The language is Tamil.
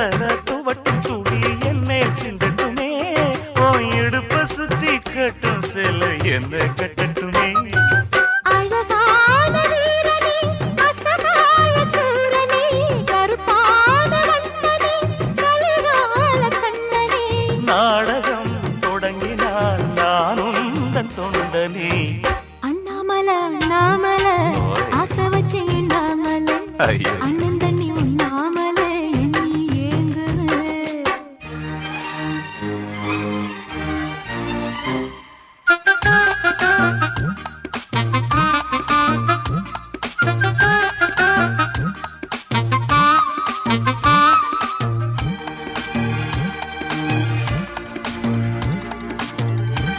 தர துவட்டும் துளி என்னே சிந்தட்டுமே ஓ இடுப்ப சுத்தி கட்டும் சில என்ன கட்டட்டுமே நாடகம் தொடங்கினால் நானும் தொண்டனே அண்ணாமல அண்ணாமல ஆசை வச்சு அண்ணாமல